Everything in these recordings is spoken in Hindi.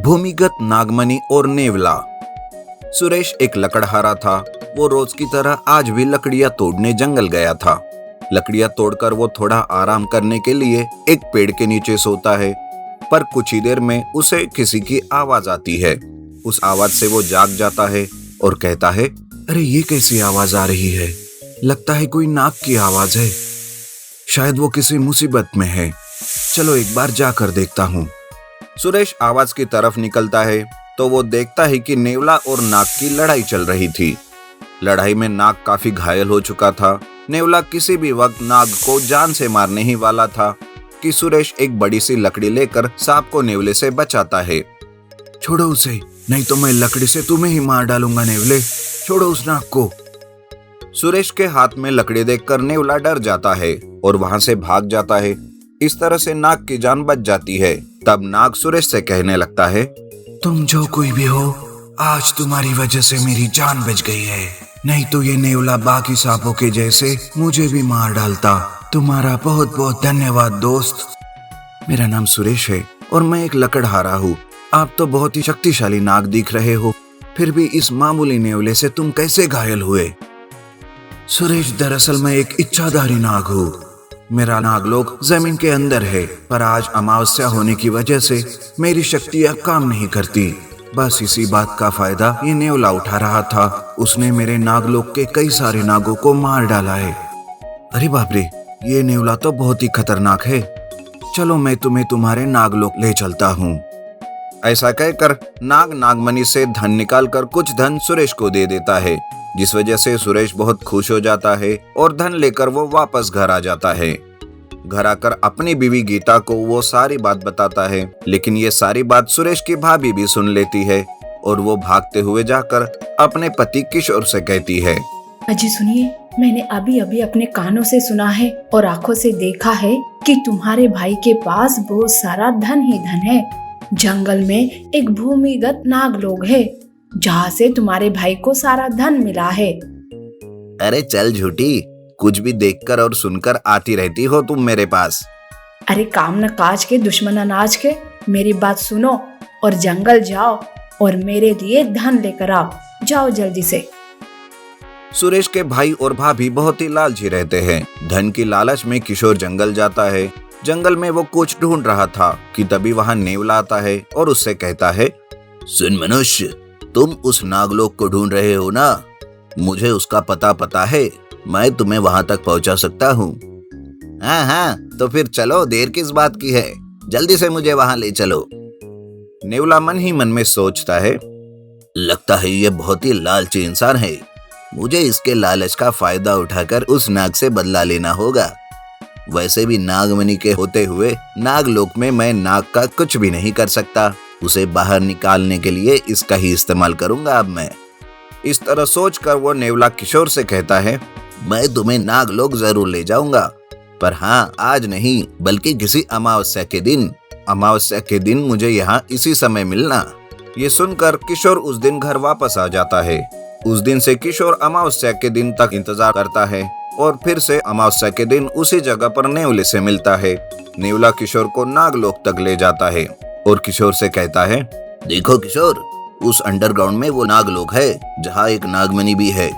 भूमिगत नागमणि और नेवला। सुरेश एक लकड़हारा था। वो रोज की तरह आज भी लकड़ियां तोड़ने जंगल गया था। लकड़ियां तोड़कर वो थोड़ा आराम करने के लिए एक पेड़ के नीचे सोता है, पर कुछ ही देर में उसे किसी की आवाज आती है। उस आवाज से वो जाग जाता है और कहता है, अरे ये कैसी आवाज आ रही है? लगता है कोई नाग की आवाज है। शायद वो किसी मुसीबत में है। चलो एक बार जाकर देखता हूँ। सुरेश आवाज की तरफ निकलता है तो वो देखता है कि नेवला और नाग की लड़ाई चल रही थी। लड़ाई में नाग काफी घायल हो चुका था। नेवला किसी भी वक्त नाग को जान से मारने ही वाला था कि सुरेश एक बड़ी सी लकड़ी लेकर सांप को नेवले से बचाता है। छोड़ो उसे, नहीं तो मैं लकड़ी से तुम्हें ही मार डालूंगा। नेवले, छोड़ो उस नाग को। सुरेश के हाथ में लकड़ी देखकर नेवला डर जाता है और वहां से भाग जाता है। इस तरह से नाग की जान बच जाती है। तब नाग सुरेश से कहने लगता है, तुम जो कोई भी हो, आज तुम्हारी वजह से मेरी जान बच गई है, नहीं तो ये नेवला बाकी सांपों के जैसे मुझे भी मार डालता। तुम्हारा बहुत बहुत धन्यवाद दोस्त। मेरा नाम सुरेश है और मैं एक लकड़हारा हूँ। आप तो बहुत ही शक्तिशाली नाग दिख रहे हो, फिर भी इस मामूली नेवले से तुम कैसे घायल हुए? सुरेश, दरअसल मैं एक इच्छाधारी नाग हूँ। मेरा नागलोक जमीन के अंदर है, पर आज अमावस्या होने की वजह से मेरी शक्तियाँ काम नहीं करती। बस इसी बात का फायदा ये नेवला उठा रहा था। उसने मेरे नागलोक के कई सारे नागों को मार डाला है। अरे बाप रे, ये नेवला तो बहुत ही खतरनाक है। चलो मैं तुम्हें तुम्हारे नागलोक ले चलता हूँ। ऐसा कहकर नाग नागमणि से धन निकालकर कुछ धन सुरेश को दे देता है, जिस वजह से सुरेश बहुत खुश हो जाता है और धन लेकर वो वापस घर आ जाता है। घर आकर अपनी बीवी गीता को वो सारी बात बताता है, लेकिन ये सारी बात सुरेश की भाभी भी सुन लेती है और वो भागते हुए जाकर अपने पति किशोर से कहती है, अजी सुनिए, मैंने अभी अभी अपने कानों से सुना है और आंखों से देखा है कि तुम्हारे भाई के पास बहुत सारा धन ही धन है। जंगल में एक भूमिगत नागलोक है जहाँ से तुम्हारे भाई को सारा धन मिला है। अरे चल झूठी, कुछ भी देखकर और सुनकर आती रहती हो तुम मेरे पास। अरे काम न काज के दुश्मन अनाज के, मेरी बात सुनो और जंगल जाओ और मेरे लिए धन लेकर आओ। जाओ जल्दी से। सुरेश के भाई और भाभी बहुत ही लालची रहते हैं। धन की लालच में किशोर जंगल जाता है। जंगल में वो कुछ ढूंढ रहा था कि तभी वहां नेवला आता है और उससे कहता है, सुन मनुष्य, तुम उस नागलोक को ढूंढ रहे हो ना? मुझे उसका पता है, मैं तुम्हें वहां तक पहुंचा सकता हूँ। हाँ, तो फिर चलो, देर किस बात की है, जल्दी से मुझे वहां ले चलो। नेवला मन ही मन में सोचता है, लगता है ये बहुत ही लालची इंसान है। मुझे इसके लालच का फायदा उठाकर उस नाग से बदला लेना होगा। वैसे भी नागमणि के होते हुए नागलोक में मैं नाग का कुछ भी नहीं कर सकता। उसे बाहर निकालने के लिए इसका ही इस्तेमाल करूंगा अब मैं। इस तरह सोचकर वो नेवला किशोर से कहता है, मैं तुम्हें नागलोक जरूर ले जाऊंगा, पर हाँ, आज नहीं बल्कि किसी अमावस्या के दिन। अमावस्या के दिन मुझे यहाँ इसी समय मिलना। ये सुनकर किशोर उस दिन घर वापस आ जाता है। उस दिन से किशोर अमावस्या के दिन तक इंतजार करता है और फिर से अमावस्या के दिन उसी जगह पर नेवले से मिलता है। नेवला किशोर को नागलोक तक ले जाता है और किशोर से कहता है, देखो किशोर, उस अंडरग्राउंड में वो नागलोक है जहाँ एक नागमणि भी है।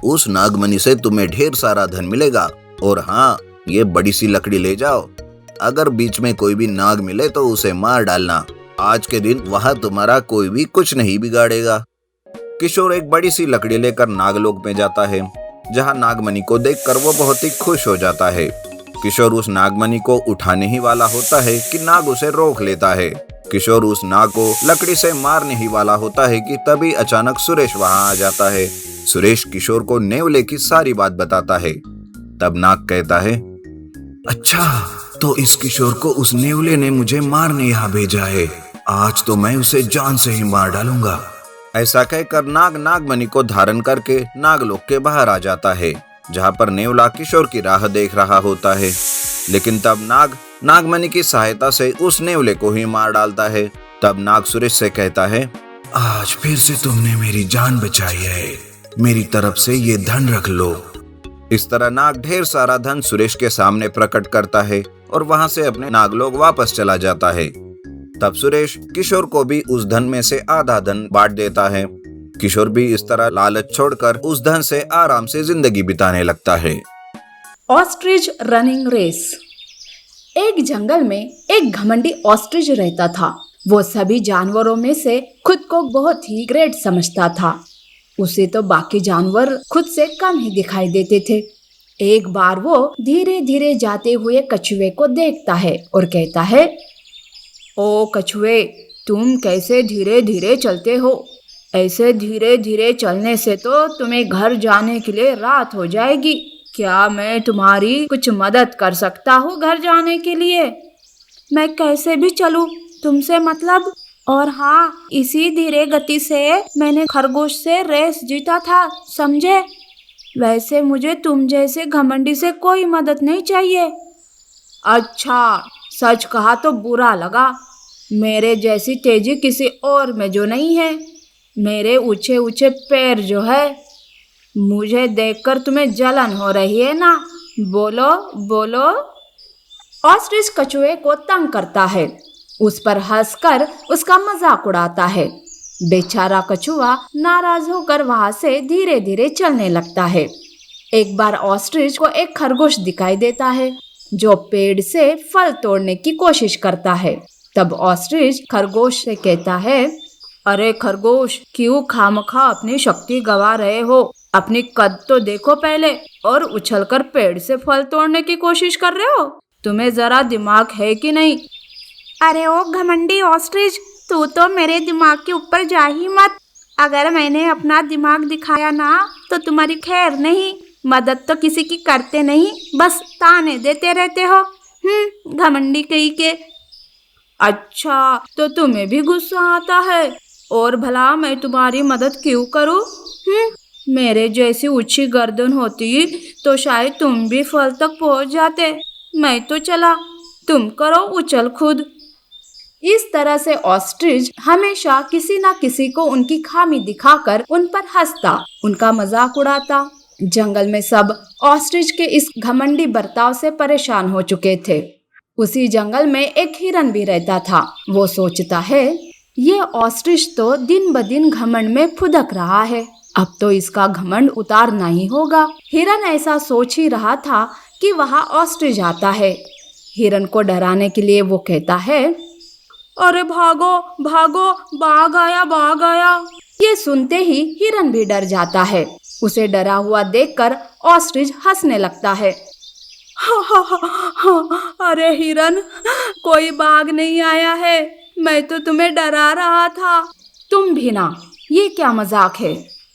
उस नागमणि से तुम्हें ढेर सारा धन मिलेगा। और हाँ, ये बड़ी सी लकड़ी ले जाओ। अगर बीच में कोई भी नाग मिले तो उसे मार डालना। आज के दिन वहाँ तुम्हारा कोई भी कुछ नहीं बिगाड़ेगा। किशोर एक बड़ी सी लकड़ी लेकर नागलोक में जाता है, जहाँ नागमणि को देखकर वो बहुत ही खुश हो जाता है। किशोर उस नागमणि को उठाने ही वाला होता है कि नाग उसे रोक लेता है। किशोर उस नाग को लकड़ी से मारने ही वाला होता है कि तभी अचानक सुरेश वहां आ जाता है। सुरेश किशोर को नेवले की सारी बात बताता है। तब नाग कहता है, अच्छा, तो इस किशोर को उस नेवले ने मुझे मारने यहाँ भेजा है। आज तो मैं उसे जान से ही मार डालूंगा। ऐसा कहकर नाग नागमणि को धारण करके नागलोक के बाहर आ जाता है, जहाँ पर नेवला किशोर की राह देख रहा होता है। लेकिन तब नाग नागमणि की सहायता से उस नेवले को ही मार डालता है। तब नाग सुरेश से कहता है, आज फिर से तुमने मेरी जान बचाई है, मेरी तरफ से ये धन रख लो। इस तरह नाग ढेर सारा धन सुरेश के सामने प्रकट करता है और वहां से अपने नागलोक वापस चला जाता है। तब सुरेश किशोर को भी उस धन में से आधा धन बांट देता है। किशोर भी इस तरह लालच छोड़कर उस धन से आराम से जिंदगी बिताने लगता है। Ostrich running race. एक जंगल में एक घमंडी ऑस्ट्रिच रहता था। वो सभी जानवरों में से खुद को बहुत ही ग्रेट समझता था। उसे तो बाकी जानवर खुद से कम ही दिखाई देते थे। एक बार वो धीरे धीरे जाते हुए कछुए को देखता है और कहता है, ओ कछुए, तुम कैसे धीरे धीरे चलते हो? ऐसे धीरे धीरे चलने से तो तुम्हें घर जाने के लिए रात हो जाएगी। क्या मैं तुम्हारी कुछ मदद कर सकता हूँ घर जाने के लिए? मैं कैसे भी चलूं, तुमसे मतलब। और हाँ, इसी धीरे गति से मैंने खरगोश से रेस जीता था, समझे? वैसे मुझे तुम जैसे घमंडी से कोई मदद नहीं चाहिए। अच्छा, सच कहा तो बुरा लगा। मेरे जैसी तेजी किसी और में जो नहीं है। मेरे ऊंचे ऊंचे पैर जो है, मुझे देखकर तुम्हें जलन हो रही है ना? बोलो बोलो। ऑस्ट्रिच कछुए को तंग करता है, उस पर हंसकर उसका मजाक उड़ाता है। बेचारा कछुआ नाराज होकर वहां से धीरे धीरे चलने लगता है। एक बार ऑस्ट्रिच को एक खरगोश दिखाई देता है जो पेड़ से फल तोड़ने की कोशिश करता है। तब ऑस्ट्रिच खरगोश से कहता है, अरे खरगोश, क्यों खामखा अपनी शक्ति गवा रहे हो? अपनी कद तो देखो पहले, और उछलकर पेड़ से फल तोड़ने की कोशिश कर रहे हो। तुम्हें जरा दिमाग है कि नहीं? अरे ओ घमंडी ऑस्ट्रिच, तू तो मेरे दिमाग के ऊपर जा ही मत। अगर मैंने अपना दिमाग दिखाया ना तो तुम्हारी खैर नहीं। मदद तो किसी की करते नहीं, बस ताने देते रहते हो। घमंडी कहीं के। अच्छा, तो तुम्हें भी गुस्सा आता है? और भला मैं तुम्हारी मदद क्यों करूं? मेरे जैसी ऊंची गर्दन होती तो शायद तुम भी फल तक पहुंच जाते। मैं तो चला, तुम करो उछल कूद। इस तरह से ऑस्ट्रिच हमेशा किसी न किसी को उनकी खामी दिखाकर उन पर हंसता, उनका मजाक उड़ाता। जंगल में सब ऑस्ट्रिच के इस घमंडी बर्ताव से परेशान हो चुके थे। उसी जंगल में एक हिरन भी रहता था। वो सोचता है, ये ऑस्ट्रिच तो दिन ब दिन घमंड में फुदक रहा है, अब तो इसका घमंड उतारना ही होगा। हिरन ऐसा सोच ही रहा था कि वहाँ ऑस्ट्रिच आता है। हिरन को डराने के लिए वो कहता है, अरे भागो भागो, बाघ आया बाघ आया। ये सुनते ही हिरन भी डर जाता है। उसे डरा हुआ देखकर ऑस्ट्रिच हंसने लगता है। अरे हिरन, कोई बाघ नहीं आया है, मैं तो तुम्हें डरा रहा था। तुम भी ना, ये क्या मजाक है?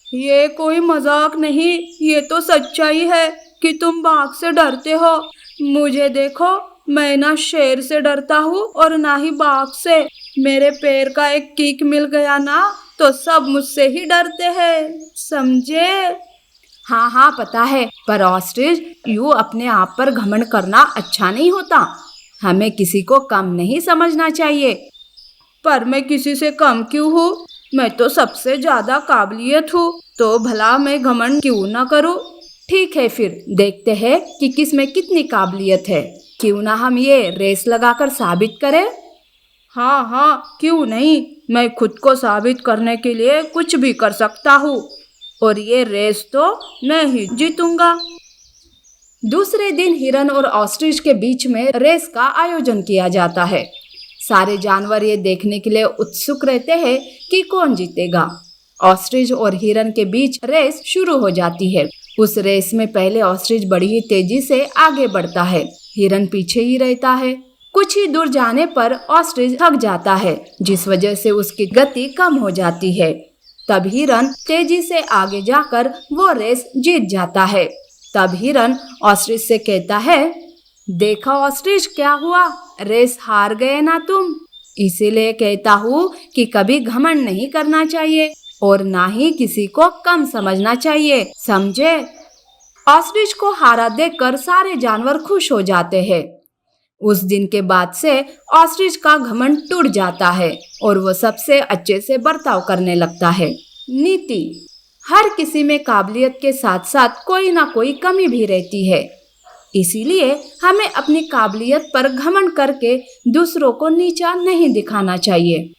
ये कोई मजाक नहीं, ये तो सच्चाई है कि तुम बाघ से डरते हो। मुझे देखो, मैं ना शेर से डरता हूँ और ना ही बाघ से। मेरे पैर का एक किक मिल गया ना तो सब मुझसे ही डरते हैं, समझे? हाँ हाँ पता है, पर ऑस्ट्रिच, यूं अपने आप पर घमंड करना अच्छा नहीं होता। हमें किसी को कम नहीं समझना चाहिए। पर मैं किसी से कम क्यों हूँ? मैं तो सबसे ज्यादा काबिलियत हूँ, तो भला मैं घमंड क्यों ना करूँ? ठीक है, फिर देखते हैं कि किस में कितनी काबिलियत है। क्यों ना हम ये रेस लगाकर साबित करें? हाँ हाँ, क्यों नहीं। मैं खुद को साबित करने के लिए कुछ भी कर सकता हूँ, और ये रेस तो मैं ही जीतूंगा। दूसरे दिन हिरन और ऑस्ट्रिच के बीच में रेस का आयोजन किया जाता है। सारे जानवर ये देखने के लिए उत्सुक रहते हैं कि कौन जीतेगा। ऑस्ट्रिच और हिरन के बीच रेस शुरू हो जाती है। उस रेस में पहले ऑस्ट्रिच बड़ी ही तेजी से आगे बढ़ता है, हिरन पीछे ही रहता है। कुछ ही दूर जाने पर ऑस्ट्रिच थक जाता है, जिस वजह से उसकी गति कम हो जाती है। तब हिरन तेजी से आगे जाकर वो रेस जीत जाता है। तब हिरन ऑस्ट्रिच से कहता है, देखा ऑस्ट्रिच क्या हुआ, रेस हार गए ना तुम। इसीलिए कहता हूँ कि कभी घमंड नहीं करना चाहिए और ना ही किसी को कम समझना चाहिए, समझे? ऑस्ट्रिच को हारा देखकर सारे जानवर खुश हो जाते हैं। उस दिन के बाद से ऑस्ट्रिच का घमंड टूट जाता है और वो सबसे अच्छे से बर्ताव करने लगता है। नीति: हर किसी में काबिलियत के साथ साथ कोई ना कोई कमी भी रहती है। इसीलिए हमें अपनी काबिलियत पर घमंड करके दूसरों को नीचा नहीं दिखाना चाहिए।